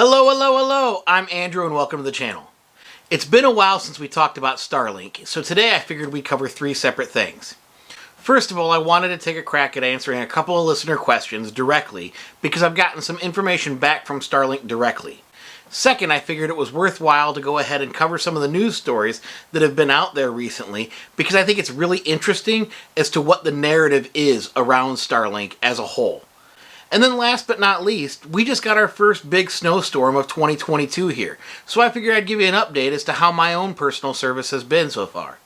Hello, hello, hello! I'm Andrew and welcome to the channel. It's been a while since we talked about Starlink, so today I figured we'd cover three separate things. First of all, I wanted to take a crack at answering a couple of listener questions directly because I've gotten some information back from Starlink directly. Second, I figured it was worthwhile to go ahead and cover some of the news stories that have been out there recently because I think it's really interesting as to what the narrative is around Starlink as a whole. And then last but not least, we just got our first big snowstorm of 2022 here, so I figured I'd give you an update as to how my own personal service has been so far.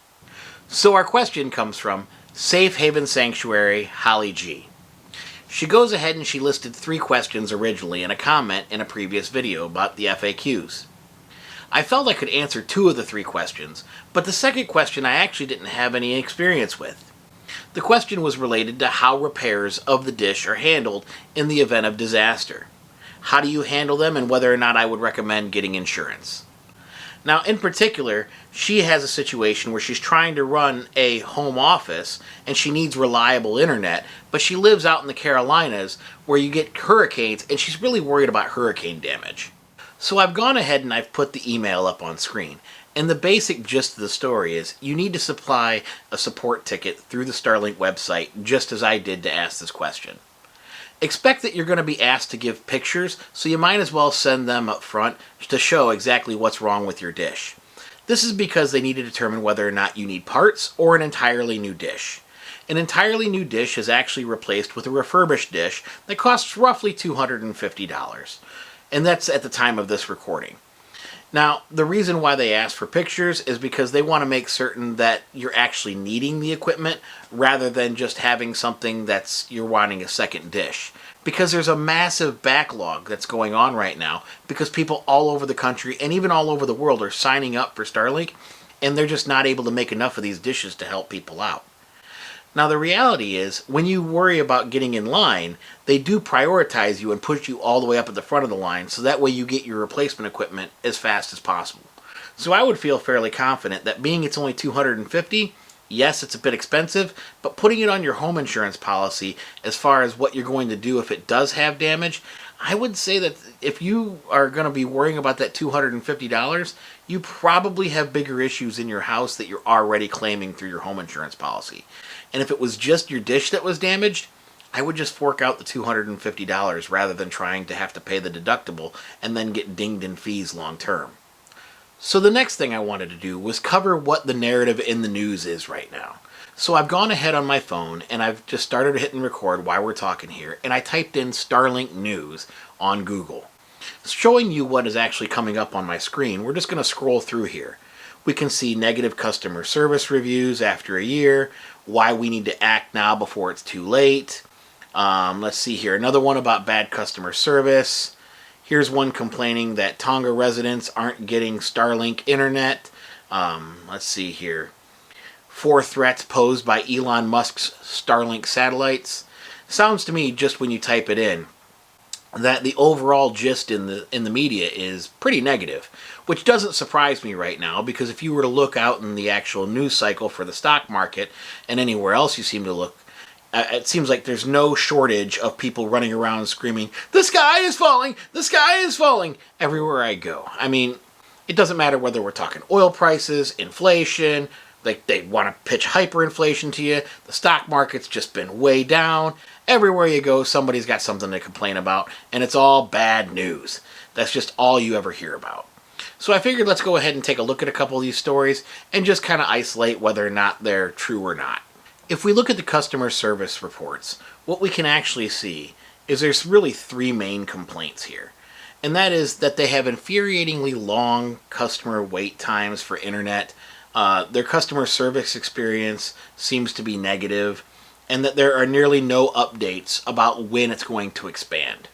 So our question comes from Safe Haven Sanctuary, Holly G. She goes ahead and she listed 3 questions originally in a comment in a previous video about the FAQs. I felt I could answer 2 of the 3 questions, but the second question I actually didn't have any experience with. The question was related to how repairs of the dish are handled in the event of disaster. How do you handle them and whether or not I would recommend getting insurance. Now, in particular, she has a situation where she's trying to run a home office and she needs reliable internet, but she lives out in the Carolinas where you get hurricanes and she's really worried about hurricane damage. So I've gone ahead and I've put the email up on screen. And the basic gist of the story is you need to supply a support ticket through the Starlink website just as I did to ask this question. Expect that you're going to be asked to give pictures, so you might as well send them up front to show exactly what's wrong with your dish. This is because they need to determine whether or not you need parts or an entirely new dish. An entirely new dish is actually replaced with a refurbished dish that costs roughly $250. And that's at the time of this recording. Now, the reason why they ask for pictures is because they want to make certain that you're actually needing the equipment rather than just having something that's you're wanting a second dish. Because there's a massive backlog that's going on right now because people all over the country and even all over the world are signing up for Starlink and they're just not able to make enough of these dishes to help people out. Now, the reality is, when you worry about getting in line, they do prioritize you and push you all the way up at the front of the line, so that way you get your replacement equipment as fast as possible. So I would feel fairly confident that being it's only $250, yes, it's a bit expensive, but putting it on your home insurance policy as far as what you're going to do if it does have damage, I would say that if you are going to be worrying about that $250, you probably have bigger issues in your house that you're already claiming through your home insurance policy. And if it was just your dish that was damaged, I would just fork out the $250 rather than trying to have to pay the deductible and then get dinged in fees long term. So the next thing I wanted to do was cover what the narrative in the news is right now. So I've gone ahead on my phone and I've just started hitting record while we're talking here, and I typed in Starlink News on Google. Showing you what is actually coming up on my screen, we're just going to scroll through here. We can see negative customer service reviews after a year, why we need to act now before it's too late. Let's see here, another one about bad customer service. Here's one complaining that Tonga residents aren't getting Starlink internet. Let's see here. 4 threats posed by Elon Musk's Starlink satellites. Sounds to me, just when you type it in, that the overall gist in the media is pretty negative, which doesn't surprise me right now, because if you were to look out in the actual news cycle for the stock market and anywhere else you seem to look, it seems like there's no shortage of people running around screaming, "The sky is falling! The sky is falling!" everywhere I go. I mean, it doesn't matter whether we're talking oil prices, inflation, they want to pitch hyperinflation to you, the stock market's just been way down. Everywhere you go, somebody's got something to complain about, and it's all bad news. That's just all you ever hear about. So I figured let's go ahead and take a look at a couple of these stories and just kind of isolate whether or not they're true or not. If we look at the customer service reports, what we can actually see is there's really 3 main complaints here. And that is that they have infuriatingly long customer wait times for internet, their customer service experience seems to be negative, and that there are nearly no updates about when it's going to expand.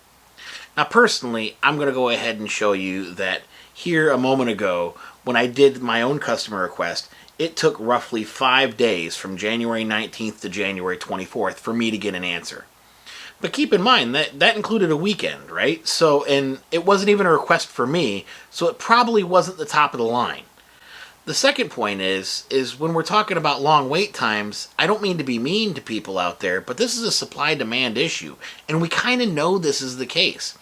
Now personally, I'm going to go ahead and show you that here a moment ago, when I did my own customer request, it took roughly 5 days from January 19th to January 24th for me to get an answer. But keep in mind that included a weekend, right? So, and it wasn't even a request for me, so it probably wasn't the top of the line. The second point is when we're talking about long wait times, I don't mean to be mean to people out there, but this is a supply-demand issue, and we kind of know this is the case.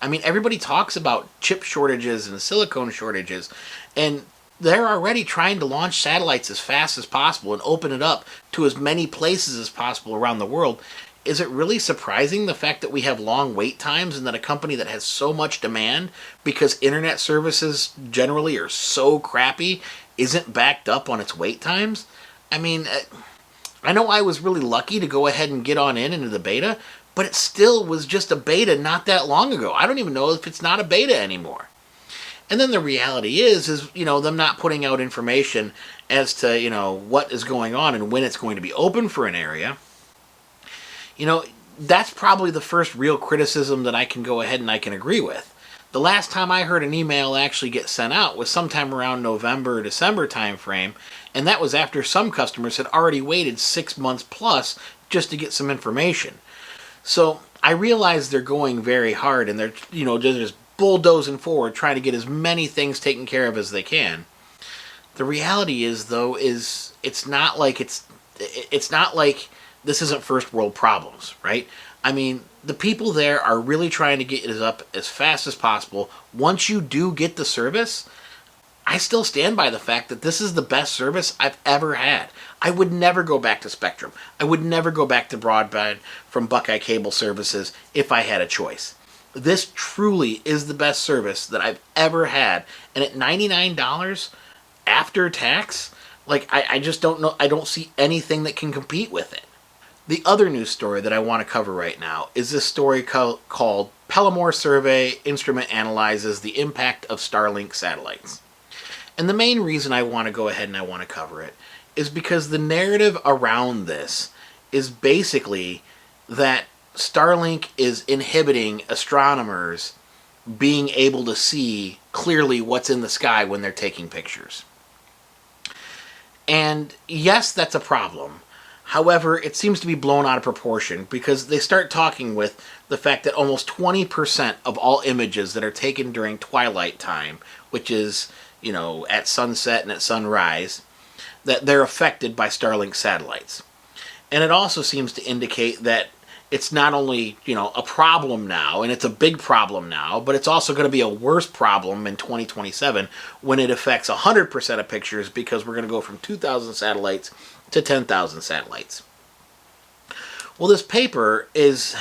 I mean, everybody talks about chip shortages and silicone shortages, and they're already trying to launch satellites as fast as possible and open it up to as many places as possible around the world. Is it really surprising the fact that we have long wait times and that a company that has so much demand because internet services generally are so crappy isn't backed up on its wait times? I mean, I know I was really lucky to go ahead and get on into the beta, but it still was just a beta not that long ago. I don't even know if it's not a beta anymore. And then the reality is them not putting out information as to, what is going on and when it's going to be open for an area. That's probably the first real criticism that I can go ahead and I can agree with. The last time I heard an email actually get sent out was sometime around November or December timeframe, and that was after some customers had already waited 6 months plus just to get some information. So I realize they're going very hard and they're just bulldozing forward trying to get as many things taken care of as they can. The reality is though it's not like this isn't first world problems, right? I mean, the people there are really trying to get it up as fast as possible. Once you do get the service, I still stand by the fact that this is the best service I've ever had. I would never go back to Spectrum. I would never go back to broadband from Buckeye Cable Services if I had a choice. This truly is the best service that I've ever had. And at $99 after tax, I just don't know. I don't see anything that can compete with it. The other news story that I want to cover right now is this story called Pellamore Survey Instrument Analyzes the Impact of Starlink Satellites. And the main reason I want to go ahead and I want to cover it is because the narrative around this is basically that Starlink is inhibiting astronomers being able to see clearly what's in the sky when they're taking pictures. And yes, that's a problem. However, it seems to be blown out of proportion because they start talking with the fact that almost 20% of all images that are taken during twilight time, which is, at sunset and at sunrise, that they're affected by Starlink satellites. And it also seems to indicate that it's not only, a problem now, and it's a big problem now, but it's also going to be a worse problem in 2027 when it affects 100% of pictures because we're going to go from 2,000 satellites to 10,000 satellites. Well, this paper is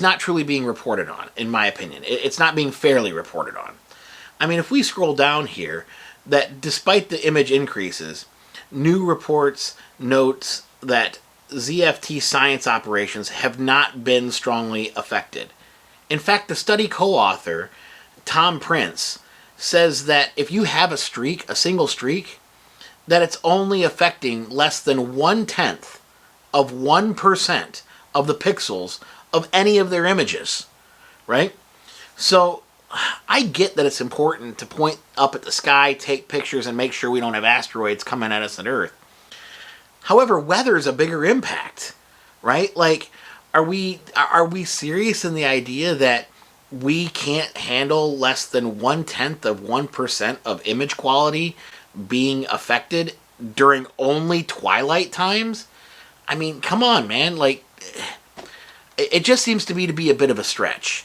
not truly being reported on, in my opinion. It's not being fairly reported on. I mean, if we scroll down here, that despite the image increases, new reports notes that ZFT science operations have not been strongly affected. In fact, the study co-author, Tom Prince, says that if you have a single streak, that it's only affecting less than 1/10 of 1% of the pixels of any of their images, right? So I get that it's important to point up at the sky, take pictures, and make sure we don't have asteroids coming at us at Earth. However, weather is a bigger impact, right? Are we serious in the idea that we can't handle less than 1/10 of 1% of image quality being affected during only twilight times? I mean, come on, man. It just seems to be a bit of a stretch.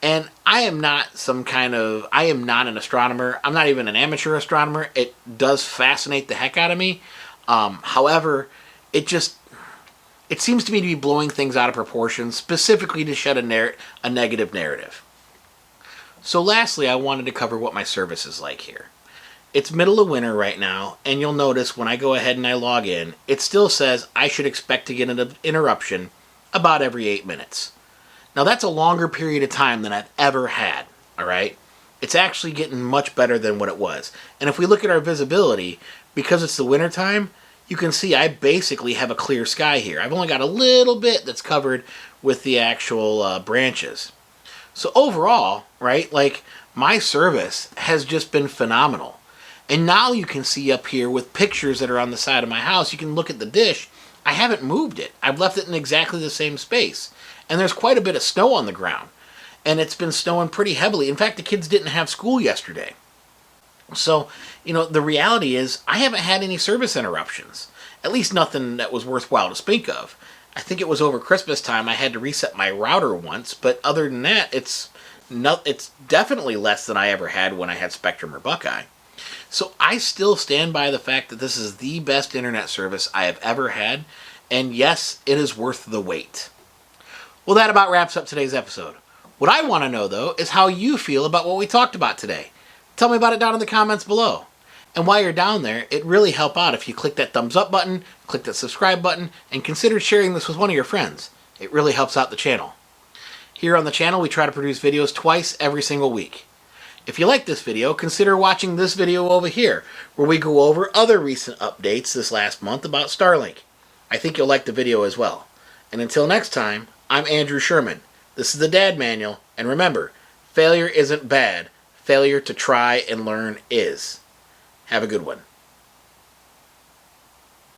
And I am not an astronomer. I'm not even an amateur astronomer. It does fascinate the heck out of me. However, it seems to me to be blowing things out of proportion, specifically to shed a negative narrative. So lastly, I wanted to cover what my service is like here. It's middle of winter right now, and you'll notice when I go ahead and I log in, it still says I should expect to get an interruption about every 8 minutes. Now that's a longer period of time than I've ever had, alright? It's actually getting much better than what it was. And if we look at our visibility, because it's the winter time, you can see I basically have a clear sky here. I've only got a little bit that's covered with the actual branches. So overall, right, my service has just been phenomenal. And now you can see up here with pictures that are on the side of my house, you can look at the dish. I haven't moved it. I've left it in exactly the same space. And there's quite a bit of snow on the ground. And it's been snowing pretty heavily. In fact, the kids didn't have school yesterday. So, the reality is I haven't had any service interruptions. At least nothing that was worthwhile to speak of. I think it was over Christmas time I had to reset my router once, but other than that, it's definitely less than I ever had when I had Spectrum or Buckeye. So I still stand by the fact that this is the best internet service I have ever had, and yes, it is worth the wait. Well, that about wraps up today's episode. What I want to know, though, is how you feel about what we talked about today. Tell me about it down in the comments below. And while you're down there, it'd really help out if you click that thumbs up button, click that subscribe button, and consider sharing this with one of your friends. It really helps out the channel. Here on the channel, we try to produce videos twice every single week. If you like this video, consider watching this video over here, where we go over other recent updates this last month about Starlink. I think you'll like the video as well. And until next time, I'm Andrew Sherman. This is the Dad Manual, and remember, failure isn't bad. Failure to try and learn is. Have a good one.